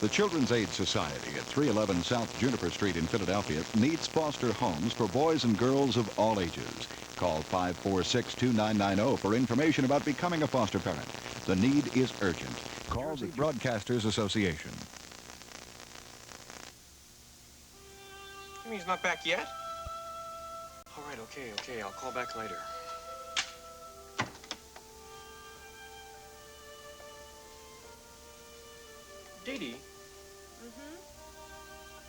The Children's Aid Society at 311 South Juniper Street in Philadelphia needs foster homes for boys and girls of all ages. Call 546-2990 for information about becoming a foster parent. The need is urgent. Call the Broadcasters Association. You mean he's not back yet? All right, okay. I'll call back later. Dee Dee?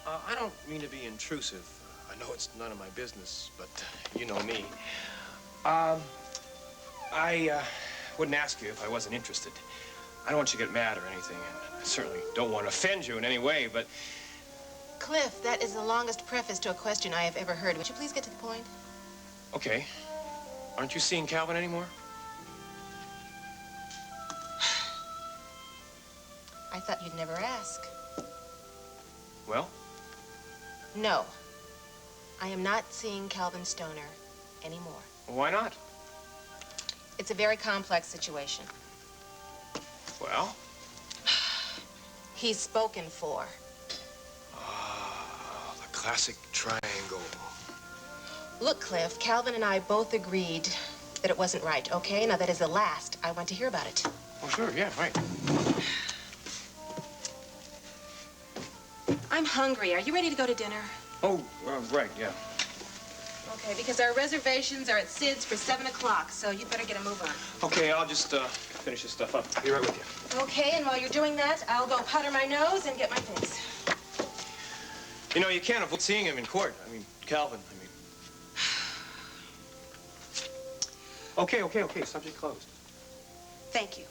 I don't mean to be intrusive. I know it's none of my business, but you know me. I wouldn't ask you if I wasn't interested. I don't want you to get mad or anything, and I certainly don't want to offend you in any way, but... Cliff, that is the longest preface to a question I have ever heard. Would you please get to the point? Okay. Aren't you seeing Calvin anymore? I thought you'd never ask. Well? No. I am not seeing Calvin Stoner anymore. Why not? It's a very complex situation. Well? He's spoken for. Oh, the classic triangle. Look, Cliff, Calvin and I both agreed that it wasn't right, okay? Now, that is the last I want to hear about it. Oh, sure, yeah, right. I'm hungry. Are you ready to go to dinner? Oh, right, yeah. Okay, because our reservations are at Sid's for 7 o'clock, so you'd better get a move on. Okay, I'll just finish this stuff up. I'll be right with you. Okay, and while you're doing that, I'll go powder my nose and get my things. You know, you can't avoid seeing him in court. I mean, Calvin, Okay, subject closed. Thank you.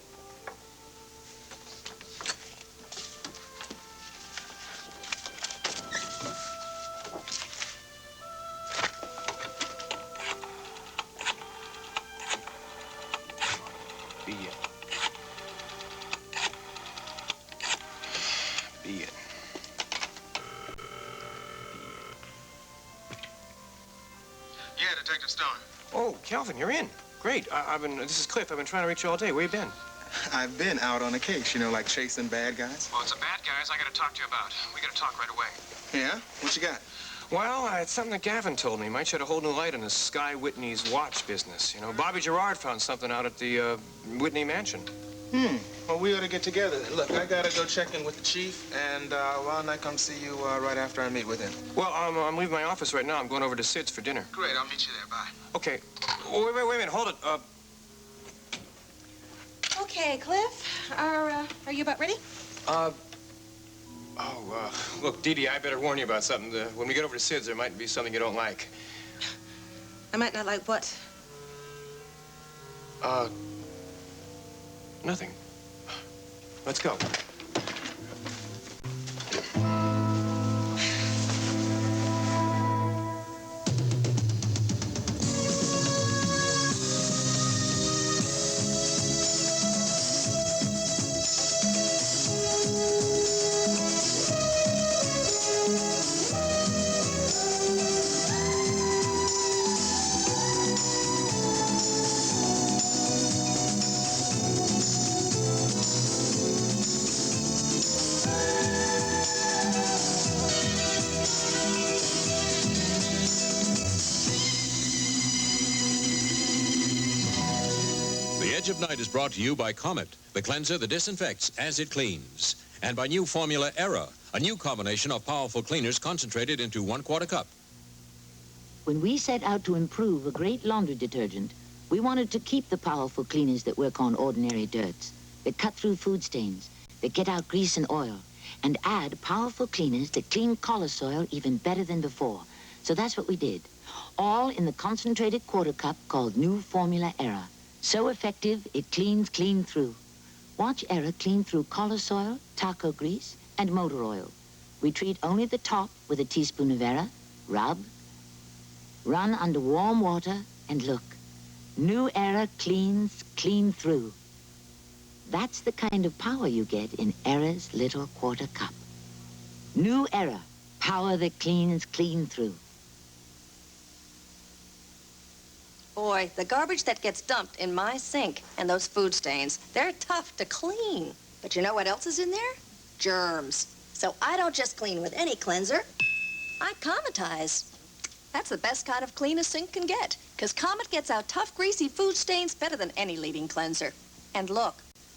Yeah, Detective Stone. Oh, Calvin, you're in. Great. This is Cliff. I've been trying to reach you all day. Where you been? I've been out on a case, you know, like chasing bad guys. Well, it's a bad guys I gotta talk to you about. We gotta talk right away. Yeah? What you got? Well, it's something that Gavin told me. Might shed a whole new light on the Sky Whitney's watch business. You know, Bobby Gerard found something out at the Whitney mansion. Well, we ought to get together. Look, I gotta go check in with the chief, and why don't I come see you right after I meet with him? Well, I'm leaving my office right now. I'm going over to Sid's for dinner. Great, I'll meet you there. Bye. Okay. Oh, wait a minute. Hold it. Okay, Cliff. Are you about ready? Look, Dee Dee, I better warn you about something. When we get over to Sid's, there might be something you don't like. I might not like what? Nothing. Let's go. The Edge of Night is brought to you by Comet, the cleanser that disinfects as it cleans. And by new formula Era, a new combination of powerful cleaners concentrated into 1/4 cup. When we set out to improve a great laundry detergent, we wanted to keep the powerful cleaners that work on ordinary dirts, that cut through food stains, that get out grease and oil, and add powerful cleaners that clean collar soil even better than before. So that's what we did. All in the concentrated 1/4 cup called New Formula Era. So effective, it cleans clean through. Watch Era clean through collar soil, taco grease, and motor oil. We treat only the top with a teaspoon of Era, rub, run under warm water, and look. New Era cleans clean through. That's the kind of power you get in Era's little 1/4 cup. New Era, power that cleans clean through. Boy, the garbage that gets dumped in my sink and those food stains, they're tough to clean. But you know what else is in there? Germs. So I don't just clean with any cleanser. I cometize. That's the best kind of clean a sink can get, because Comet gets out tough, greasy food stains better than any leading cleanser. And look,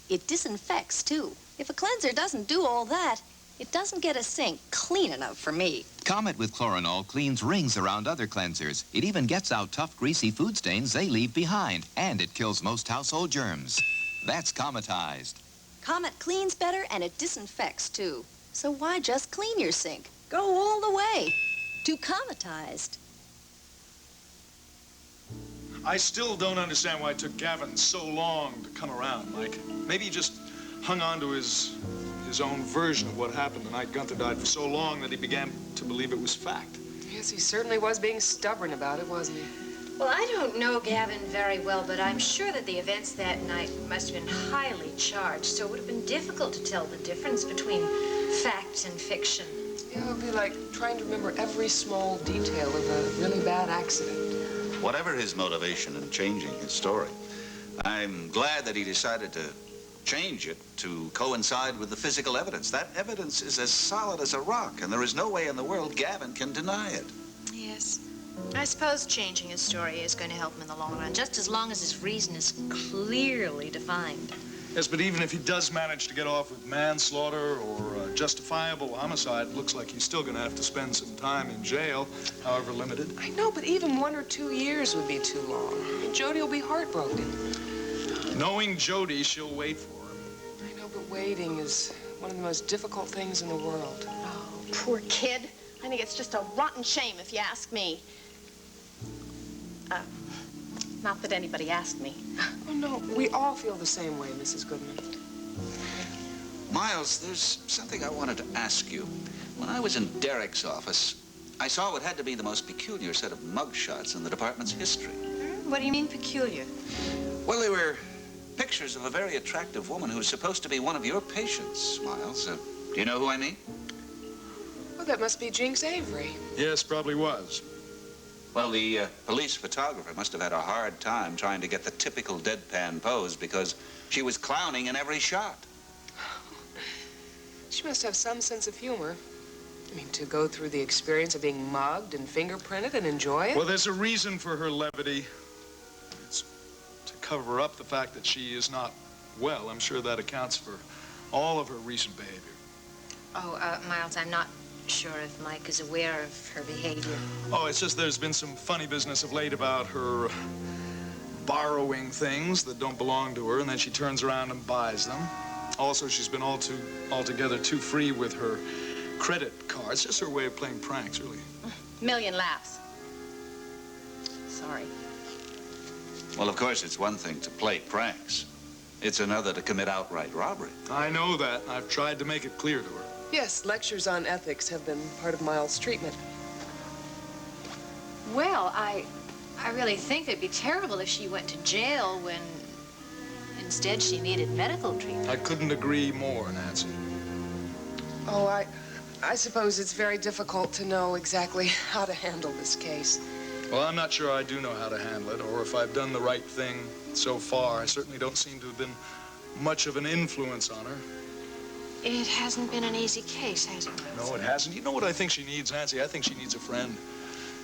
it disinfects, too. If a cleanser doesn't do all that, it doesn't get a sink clean enough for me. Comet with Chloranol cleans rings around other cleansers. It even gets out tough, greasy food stains they leave behind. And it kills most household germs. That's Cometized. Comet cleans better and it disinfects, too. So why just clean your sink? Go all the way to Cometized. I still don't understand why it took Gavin so long to come around, Mike. Maybe he just hung on to his own version of what happened the night Gunther died for so long that he began to believe it was fact. Yes, he certainly was being stubborn about it, wasn't he? Well, I don't know Gavin very well, but I'm sure that the events that night must have been highly charged, so it would have been difficult to tell the difference between fact and fiction. Yeah, it would be like trying to remember every small detail of a really bad accident. Whatever his motivation in changing his story, I'm glad that he decided to change it to coincide with the physical evidence. That evidence is as solid as a rock, and there is no way in the world Gavin can deny it. Yes. I suppose changing his story is going to help him in the long run, just as long as his reason is clearly defined. Yes, but even if he does manage to get off with manslaughter or justifiable homicide, it looks like he's still going to have to spend some time in jail, however limited. I know, but even 1 or 2 years would be too long. Jody will be heartbroken. Knowing Jody, she'll wait for him. I know, but waiting is one of the most difficult things in the world. Oh, poor kid. I think it's just a rotten shame, if you ask me. Not that anybody asked me. Oh, no, we all feel the same way, Mrs. Goodman. Miles, there's something I wanted to ask you. When I was in Derek's office, I saw what had to be the most peculiar set of mugshots in the department's history. What do you mean peculiar? Well, they were pictures of a very attractive woman who's supposed to be one of your patients, Miles. Do you know who I mean? Well, that must be Jinx Avery. Yes, probably was. Well, the police photographer must have had a hard time trying to get the typical deadpan pose because she was clowning in every shot. She must have some sense of humor. I mean, to go through the experience of being mugged and fingerprinted and enjoy it. Well, there's a reason for her levity. It's to cover up the fact that she is not well. I'm sure that accounts for all of her recent behavior. Oh, Miles, I'm not sure if Mike is aware of her behavior. Oh, it's just there's been some funny business of late about her borrowing things that don't belong to her, and then she turns around and buys them. Also, she's been altogether too free with her credit cards. Just her way of playing pranks, really. Million laughs. Sorry. Well, of course, it's one thing to play pranks. It's another to commit outright robbery. I know that. I've tried to make it clear to her. Yes, lectures on ethics have been part of Miles' treatment. Well, I really think it'd be terrible if she went to jail when instead she needed medical treatment. I couldn't agree more, Nancy. Oh, I suppose it's very difficult to know exactly how to handle this case. Well, I'm not sure I do know how to handle it, or if I've done the right thing so far. I certainly don't seem to have been much of an influence on her. It hasn't been an easy case, has it? No, it hasn't. You know what I think she needs, Nancy? I think she needs a friend.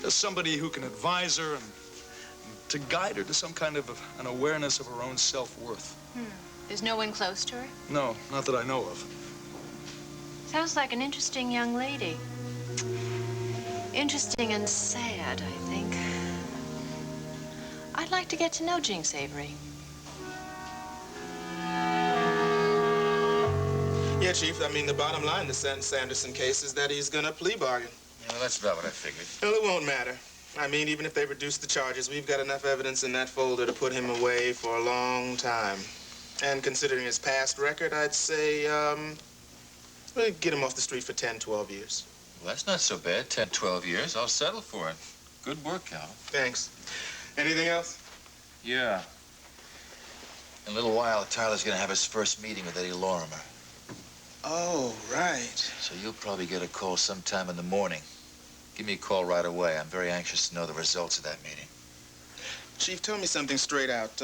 Just somebody who can advise her and to guide her to some kind of an awareness of her own self-worth. There's no one close to her? No, not that I know of. Sounds like an interesting young lady. Interesting and sad, I think. I'd like to get to know Jinx Avery. Yeah, Chief, I mean, the bottom line to Sanderson case is that he's gonna plea bargain. Well, that's about what I figured. Well, it won't matter. I mean, even if they reduce the charges, we've got enough evidence in that folder to put him away for a long time. And considering his past record, I'd say, we'll get him off the street for 10, 12 years. Well, that's not so bad. 10, 12 years. I'll settle for it. Good work, Cal. Thanks. Anything else? Yeah. In a little while, Tyler's gonna have his first meeting with Eddie Lorimer. Oh, right. So you'll probably get a call sometime in the morning. Give me a call right away. I'm very anxious to know the results of that meeting. Chief, tell me something straight out.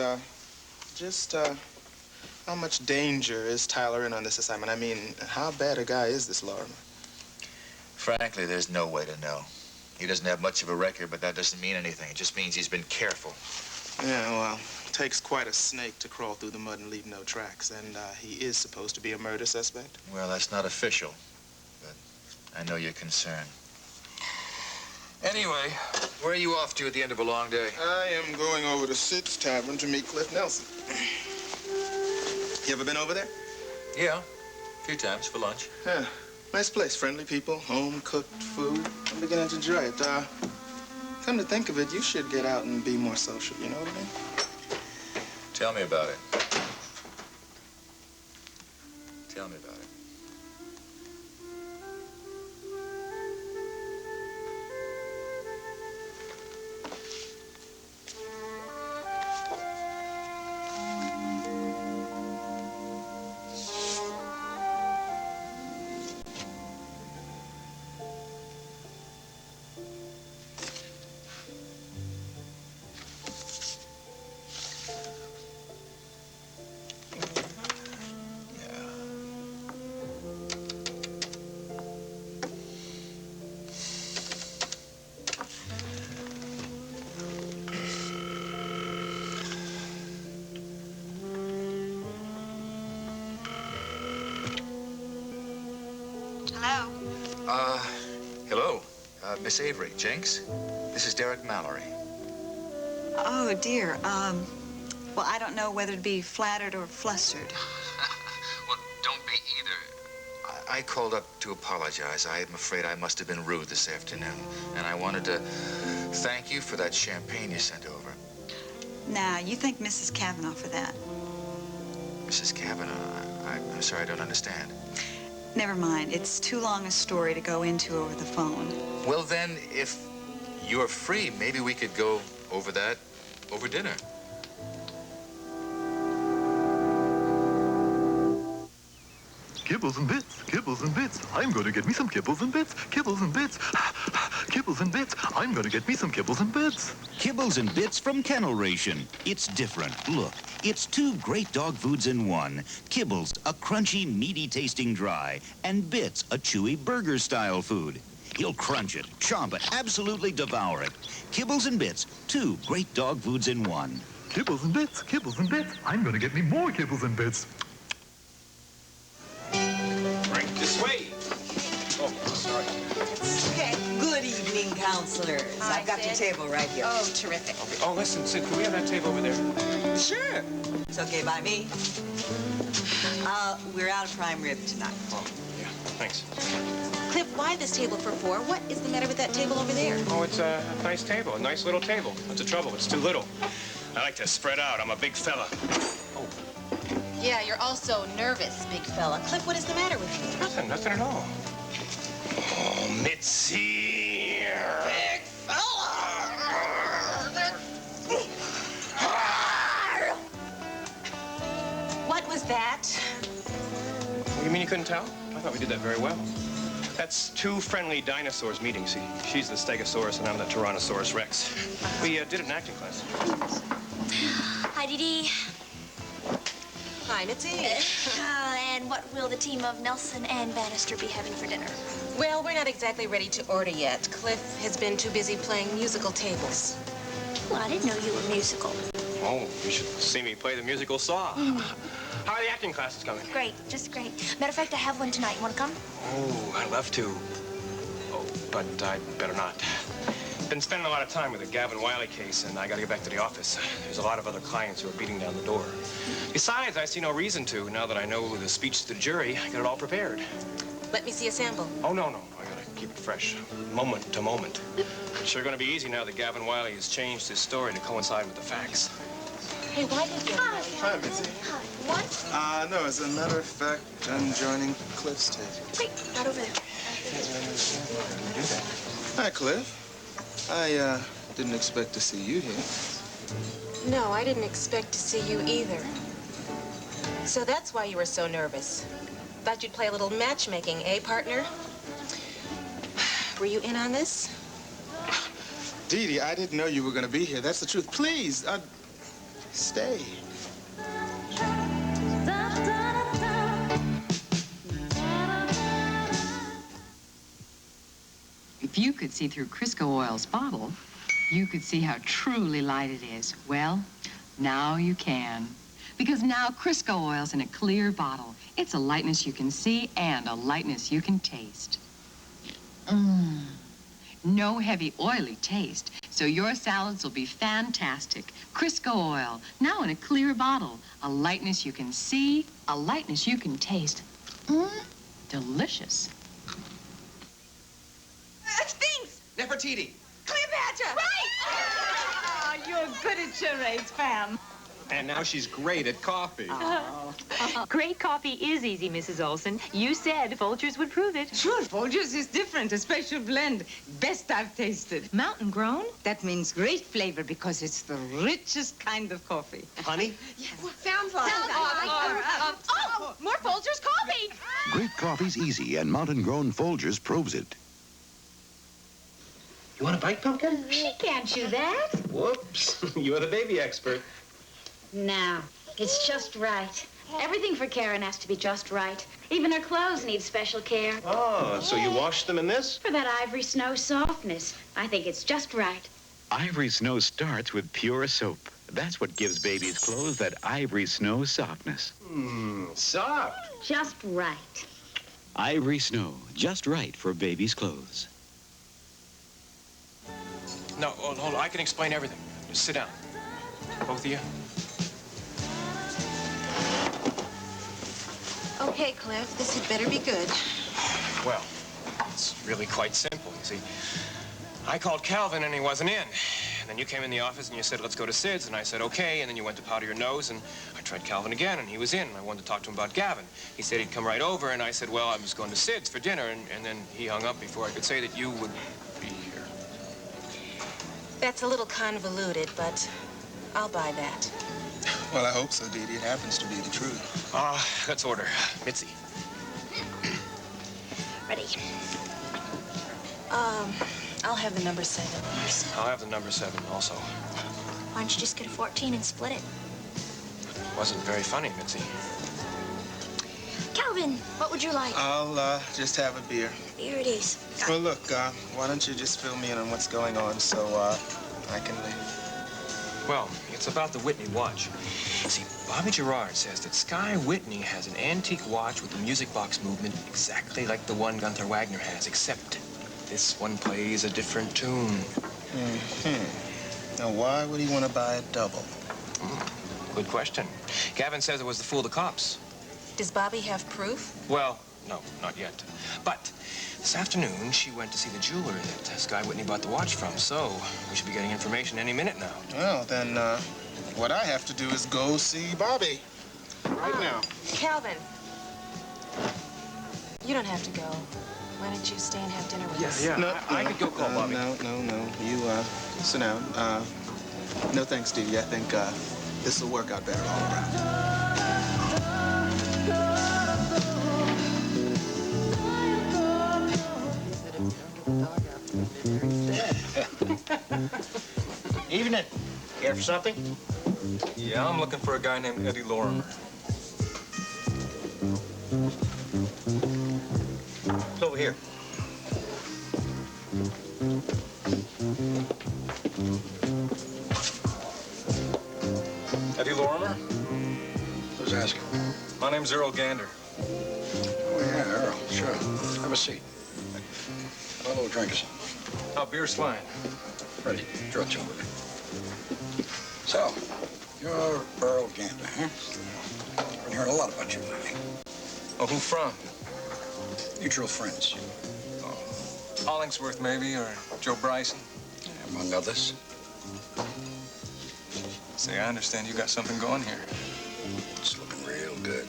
How much danger is Tyler in on this assignment? I mean, how bad a guy is this Lorimer? Frankly, there's no way to know. He doesn't have much of a record, but that doesn't mean anything. It just means he's been careful. Yeah, well, it takes quite a snake to crawl through the mud and leave no tracks. And he is supposed to be a murder suspect. Well, that's not official, but I know you're concerned. Anyway, where are you off to at the end of a long day? I am going over to Sid's Tavern to meet Cliff Nelson. You ever been over there? Yeah, a few times for lunch. Yeah, nice place, friendly people, home-cooked food. I'm beginning to enjoy it. Come to think of it, you should get out and be more social, you know what I mean? Tell me about it. Tell me about it. Hello, Miss Avery, Jenks. This is Derek Mallory. Oh, dear. Well, I don't know whether to be flattered or flustered. Well, don't be either. I called up to apologize. I'm afraid I must have been rude this afternoon. And I wanted to thank you for that champagne you sent over. Now, you thank Mrs. Kavanaugh for that. Mrs. Kavanaugh, I'm sorry, I don't understand. Never mind. It's too long a story to go into over the phone. Well, then, if you're free, maybe we could go over that over dinner. Kibbles and bits, kibbles and bits. I'm going to get me some kibbles and bits, kibbles and bits. Kibbles and bits. I'm going to get me some kibbles and bits. Kibbles and bits from Kennel Ration. It's different. Look, it's two great dog foods in one. Kibbles, a crunchy, meaty-tasting dry, and Bits, a chewy burger-style food. You'll crunch it, chomp it, absolutely devour it. Kibbles and Bits, two great dog foods in one. Kibbles and bits, kibbles and bits. I'm going to get me more kibbles and bits. Right this way. Oh, sorry. Okay. Good evening, counselors. Hi, I've got your Sid. table right here. Oh, terrific. Okay. Oh, listen, Sid, can we have that table over there? Sure. It's okay by me. We're out of prime rib tonight. Oh, yeah, thanks. Cliff, why this table for four? What is the matter with that table over there? Oh, it's a nice table, a nice little table. What's the trouble? It's too little. I like to spread out. I'm a big fella. Oh. Yeah, you're also nervous, big fella. Cliff, what is the matter with you? Nothing at all. Oh, Mitzi. Big fella! What was that? What, you mean you couldn't tell? I thought we did that very well. That's two friendly dinosaurs meeting. See, she's the Stegosaurus and I'm the Tyrannosaurus Rex. We did an acting class. Hi, Dee Dee. Hi, Mitzi. And what will the team of Nelson and Bannister be having for dinner? Well, we're not exactly ready to order yet. Cliff has been too busy playing musical tables. Well, I didn't know you were musical. Oh, you should see me play the musical saw. How are the acting classes coming? Great, just great. Matter of fact, I have one tonight. You want to come? Oh, I'd love to. Oh, but I'd better not. Been spending a lot of time with the Gavin Wiley case, and I gotta get back to the office. There's a lot of other clients who are beating down the door. Besides, I see no reason to, now that I know the speech to the jury. I got it all prepared. Let me see a sample. Oh, no. I gotta keep it fresh, moment to moment. It's sure gonna be easy now that Gavin Wiley has changed his story to coincide with the facts. Hey, why did you... Hi, Mitzi. What? No, as a matter of fact, I'm joining Cliff's table. Great, right over there. Hi, Cliff. I didn't expect to see you here. No, I didn't expect to see you either. So that's why you were so nervous. Thought you'd play a little matchmaking, eh, partner? Were you in on this? Dee Dee, I didn't know you were going to be here. That's the truth. Please, stay. The If you could see through Crisco oil's bottle, you could see how truly light it is. Well, now you can. Because now Crisco oil's in a clear bottle. It's a lightness you can see and a lightness you can taste. No heavy, oily taste, so your salads will be fantastic. Crisco oil, now in a clear bottle. A lightness you can see, a lightness you can taste. Delicious. Sphinx! Nefertiti. Cleopatra! Right! Oh, you're good at charades, Pam. And now she's great at coffee. Great coffee is easy, Mrs. Olson. You said Folgers would prove it. Sure, Folgers is different. A special blend. Best I've tasted. Mountain grown? That means great flavor because it's the richest kind of coffee. Honey? Yes. Sounds like Oh, more Folgers coffee! Great coffee's easy, and Mountain Grown Folgers proves it. You want a bite, Pumpkin? She can't chew that. Whoops. You're the baby expert. No, it's just right. Everything for Karen has to be just right. Even her clothes need special care. Oh, so you washed them in this? For that ivory snow softness. I think it's just right. Ivory Snow starts with pure soap. That's what gives babies' clothes that Ivory Snow softness. Soft. Just right. Ivory Snow, just right for babies' clothes. No, hold on. I can explain everything. Just sit down. Both of you. Okay, Cliff, this had better be good. Well, it's really quite simple, you see. I called Calvin and he wasn't in. And then you came in the office and you said, let's go to Sid's. And I said, okay. And then you went to powder your nose and I tried Calvin again and he was in. And I wanted to talk to him about Gavin. He said he'd come right over and I said, well, I was going to Sid's for dinner. And then he hung up before I could say that you would be here. That's a little convoluted, but I'll buy that. Well, I hope so, Dee Dee. It happens to be the truth. Let's order. Mitzi. Ready. I'll have the number 7, please. I'll have the number 7 also. Why don't you just get a 14 and split it? Wasn't very funny, Mitzi. Calvin, what would you like? I'll just have a beer. Here it is. Well, look, why don't you just fill me in on what's going on so I can leave? Well, it's about the Whitney watch. See, Bobby Gerard says that Sky Whitney has an antique watch with the music box movement exactly like the one Gunther Wagner has, except this one plays a different tune. Now, why would he want to buy a double? Good question. Gavin says it was to fool the cops. Does Bobby have proof? Well, no, not yet. But this afternoon, she went to see the jeweler that Sky Whitney bought the watch from, so we should be getting information any minute now. Well, then, what I have to do is go see Bobby. Right now. Calvin. You don't have to go. Why don't you stay and have dinner with us? No, I could go call Bobby. No. You, sit down. No thanks, Dee Dee. I think, this will work out better all around. Evening. Care for something? Yeah, I'm looking for a guy named Eddie Lorimer. It's over here. Eddie Lorimer? Who's asking? My name's Earl Gander. Oh, yeah, Earl. Sure. Have a seat. Have a little drink or something. Beer's fine. Ready. Draw it over there. So, you're Earl Gander, huh? I've been hearing a lot about you lately. Oh, who from? Mutual friends. Hollingsworth, maybe, or Joe Bryson? Among others. Say, I understand you got something going here. It's looking real good.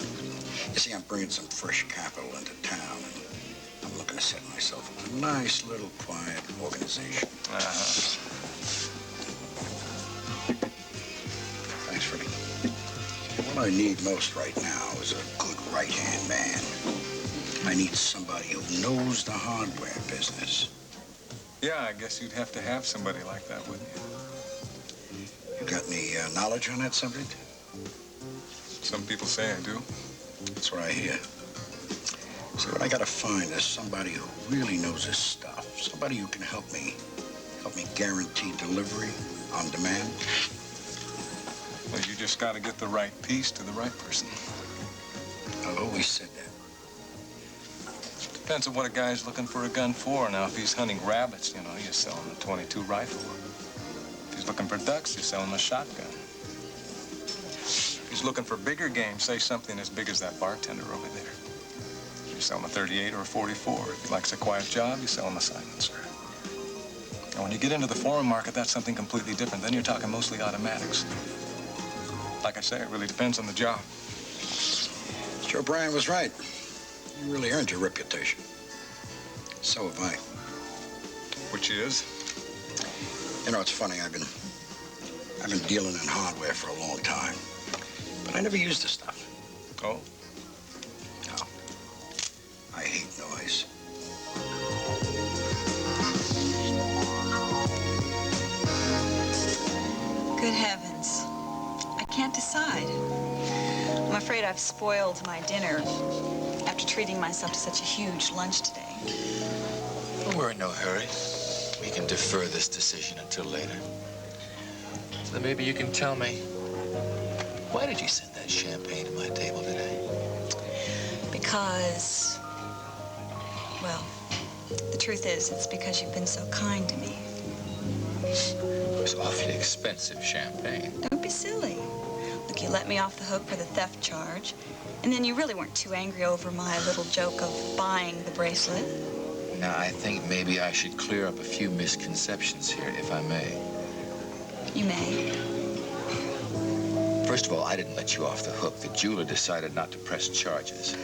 You see, I'm bringing some fresh capital into town, and I'm looking to set myself up a nice little quiet organization. Thanks, Freddie. What I need most right now is a good right-hand man. I need somebody who knows the hardware business. Yeah, I guess you'd have to have somebody like that, wouldn't you? You got any knowledge on that subject? Some people say I do. That's what I hear. See, what I gotta find is somebody who really knows his stuff. Somebody who can help me guarantee delivery on demand. Well, you just got to get the right piece to the right person. I've always said that. Depends on what a guy's looking for a gun for. Now, if he's hunting rabbits, you know, you sell him a .22 rifle. If he's looking for ducks, you sell him a shotgun. If he's looking for bigger game, say something as big as that bartender over there. You sell him a .38 or a .44. If he likes a quiet job, you sell him a silencer. Now, when you get into the foreign market, that's something completely different. Then you're talking mostly automatics. Like I say, it really depends on the job. Joe Bryan was right. You really earned your reputation. So have I. Which is? You know, it's funny. I've been dealing in hardware for a long time, but I never used the stuff. Oh? No. I hate noise. Good heavens. I can't decide. I'm afraid I've spoiled my dinner after treating myself to such a huge lunch today. Well, we're in no hurry. We can defer this decision until later. So maybe you can tell me, why did you send that champagne to my table today? Because, well, the truth is, it's because you've been so kind to me. It was awfully expensive champagne. Don't be silly. Look, you let me off the hook for the theft charge, and then you really weren't too angry over my little joke of buying the bracelet. Now, I think maybe I should clear up a few misconceptions here, if I may. You may. First of all, I didn't let you off the hook. The jeweler decided not to press charges.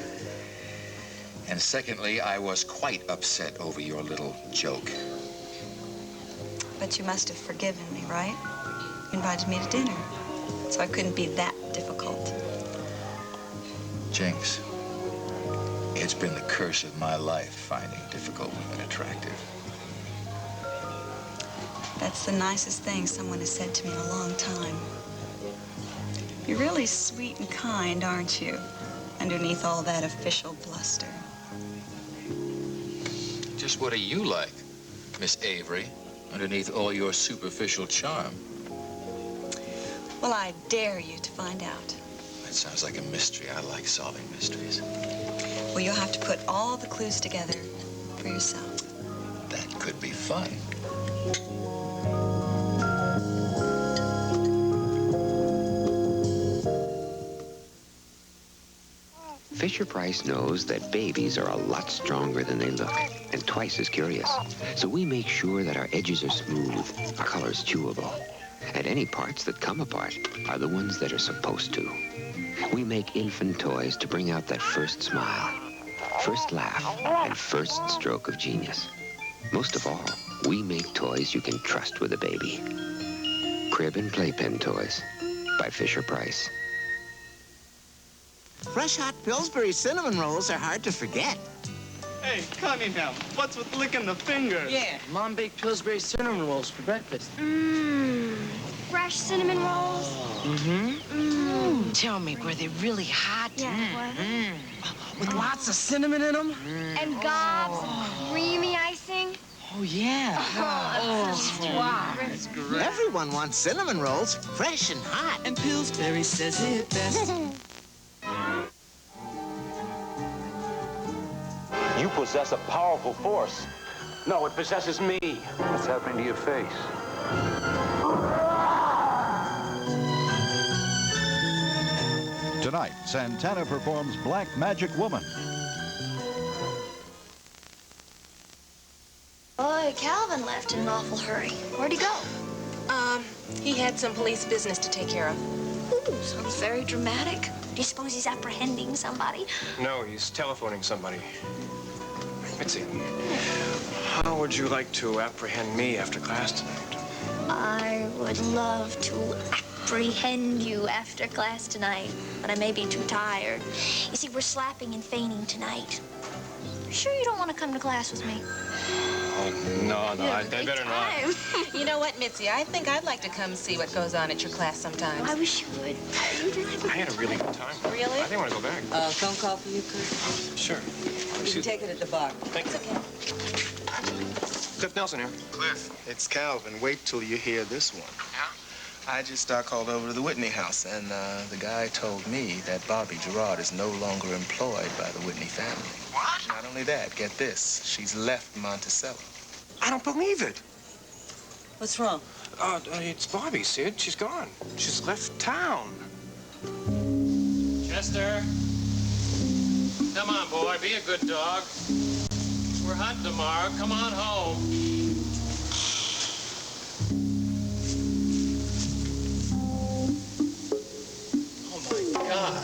And secondly, I was quite upset over your little joke. But you must have forgiven me, right? You invited me to dinner, so I couldn't be that difficult. Jinx, it's been the curse of my life finding difficult women attractive. That's the nicest thing someone has said to me in a long time. You're really sweet and kind, aren't you? Underneath all that official bluster. Just what are you like, Miss Avery, underneath all your superficial charm? Well, I dare you to find out. That sounds like a mystery. I like solving mysteries. Well, you'll have to put all the clues together for yourself. That could be fun. Fisher-Price knows that babies are a lot stronger than they look and twice as curious. So we make sure that our edges are smooth, our colors chewable, and any parts that come apart are the ones that are supposed to. We make infant toys to bring out that first smile, first laugh, and first stroke of genius. Most of all, we make toys you can trust with a baby. Crib and Playpen Toys by Fisher-Price. Fresh hot Pillsbury cinnamon rolls are hard to forget. Hey, Cunningham, what's with licking the fingers? Yeah, Mom baked Pillsbury cinnamon rolls for breakfast. Fresh cinnamon rolls? Tell me, were they really hot? Yeah, they were. With lots of cinnamon in them? And gobs of creamy icing? Oh, yeah. That's great. Everyone wants cinnamon rolls, fresh and hot. And Pillsbury says it best. You possess a powerful force. No, it possesses me. What's happening to your face? Tonight, Santana performs Black Magic Woman. Boy, Calvin left in an awful hurry. Where'd he go? He had some police business to take care of. Ooh, sounds very dramatic. Do you suppose he's apprehending somebody? No, he's telephoning somebody. Mitzi, how would you like to apprehend me after class tonight? I would love to apprehend you after class tonight, but I may be too tired. You see, we're slapping and feigning tonight. You sure you don't want to come to class with me? Oh, no, I better not. You know what, Mitzi? I think I'd like to come see what goes on at your class sometimes. I wish you would. I had a really good time. Really? I think I want to go back. Phone call for you, Kurt? Sure. You can take it at the bar. Thanks. It's okay. Cliff Nelson here. Cliff, it's Calvin. Wait till you hear this one. Yeah? I just called over to the Whitney house, and the guy told me that Bobby Gerard is no longer employed by the Whitney family. What? Not only that, get this. She's left Monticello. I don't believe it. What's wrong? It's Bobby, Sid. She's gone. She's left town. Chester. Come on, boy. Be a good dog. We're hunting tomorrow. Come on home. Oh, my God.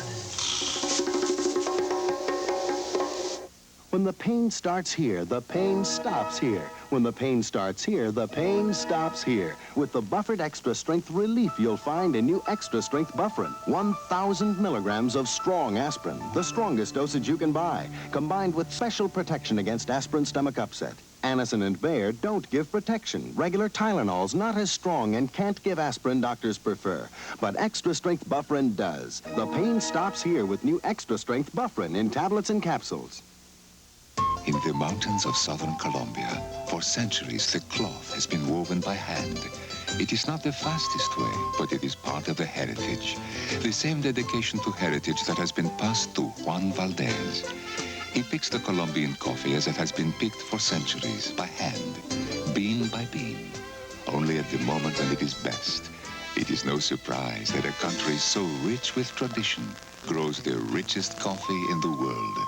When the pain starts here, the pain stops here. When the pain starts here, the pain stops here. With the Buffered Extra Strength relief you'll find in new Extra Strength Bufferin. 1,000 milligrams of strong aspirin, the strongest dosage you can buy, combined with special protection against aspirin stomach upset. Anacin and Bayer don't give protection. Regular Tylenol's not as strong and can't give aspirin doctors prefer. But Extra Strength Bufferin does. The pain stops here with new Extra Strength Bufferin in tablets and capsules. In the mountains of southern Colombia, for centuries, the cloth has been woven by hand. It is not the fastest way, but it is part of the heritage. The same dedication to heritage that has been passed to Juan Valdez. He picks the Colombian coffee as it has been picked for centuries, by hand, bean by bean. Only at the moment when it is best. It is no surprise that a country so rich with tradition grows the richest coffee in the world.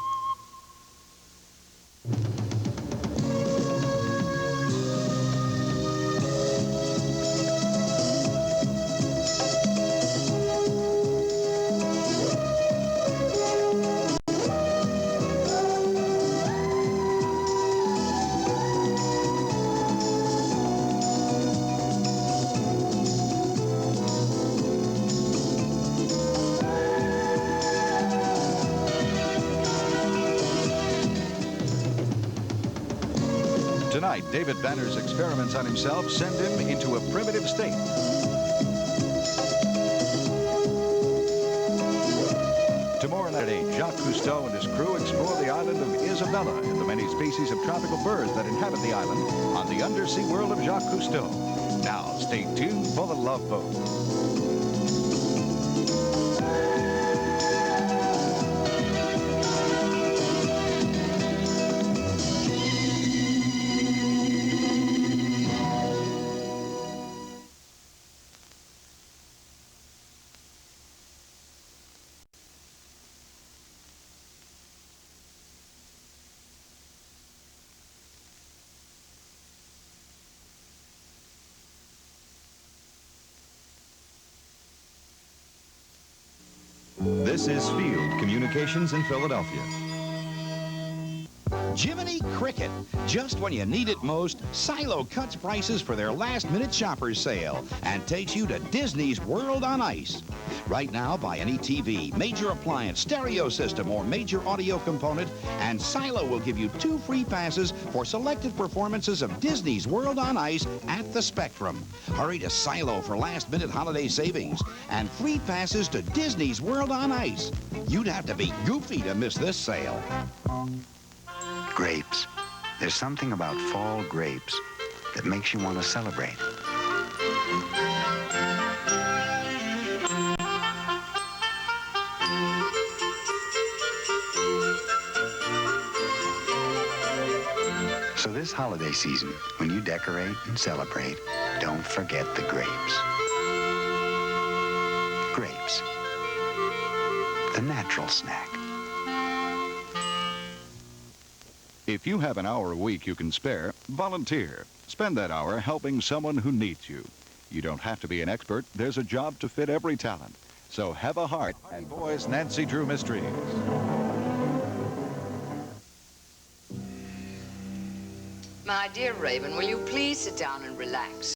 Tonight, David Banner's experiments on himself send him into a primitive state. Tomorrow night, Jacques Cousteau and his crew explore the island of Isabella and the many species of tropical birds that inhabit the island on the undersea world of Jacques Cousteau. Now, stay tuned for The Love Boat. This is Field Communications in Philadelphia. Jiminy Cricket. Just when you need it most, Silo cuts prices for their last-minute shoppers sale and takes you to Disney's World on Ice. Right now, buy any TV, major appliance, stereo system, or major audio component, and Silo will give you 2 free passes for selected performances of Disney's World on Ice at the Spectrum. Hurry to Silo for last-minute holiday savings and free passes to Disney's World on Ice. You'd have to be goofy to miss this sale. Grapes. There's something about fall grapes that makes you want to celebrate. So this holiday season, when you decorate and celebrate, don't forget the grapes. Grapes. The natural snack. If you have an hour a week you can spare, volunteer. Spend that hour helping someone who needs you. You don't have to be an expert. There's a job to fit every talent. So have a heart. And boys, Nancy Drew Mysteries. My dear Raven, will you please sit down and relax?